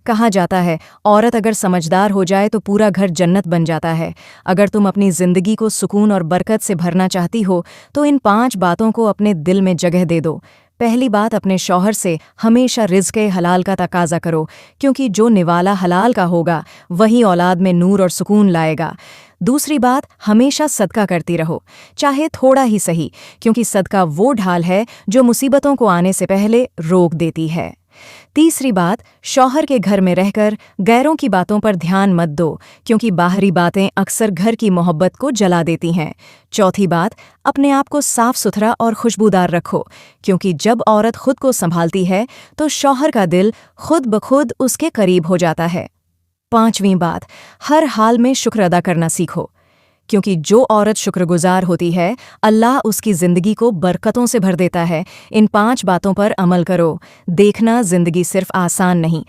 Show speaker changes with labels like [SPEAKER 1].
[SPEAKER 1] कहा जाता है, औरत अगर समझदार हो जाए तो पूरा घर जन्नत बन जाता है। अगर तुम अपनी जिंदगी को सुकून और बरकत से भरना चाहती हो तो इन 5 बातों को अपने दिल में जगह दे दो। पहली बात, अपने शौहर से हमेशा रिज़्क़ हलाल का तकाजा करो, क्योंकि जो निवाला हलाल का होगा वही औलाद में नूर और सुकून लाएगा। दूसरी बात, हमेशा सदका करती रहो, चाहे थोड़ा ही सही, क्योंकि सदका वो ढाल है जो मुसीबतों को आने से पहले रोक देती है। तीसरी बात, शौहर के घर में रहकर गैरों की बातों पर ध्यान मत दो, क्योंकि बाहरी बातें अक्सर घर की मोहब्बत को जला देती हैं। चौथी बात, अपने आप को साफ सुथरा और खुशबूदार रखो, क्योंकि जब औरत खुद को संभालती है तो शौहर का दिल खुद ब खुद उसके करीब हो जाता है। पांचवीं बात, हर हाल में शुक्र अदा करना सीखो, क्योंकि जो औरत शुक्रगुजार होती है अल्लाह उसकी जिंदगी को बरकतों से भर देता है। इन 5 बातों पर अमल करो, देखना जिंदगी सिर्फ आसान नहीं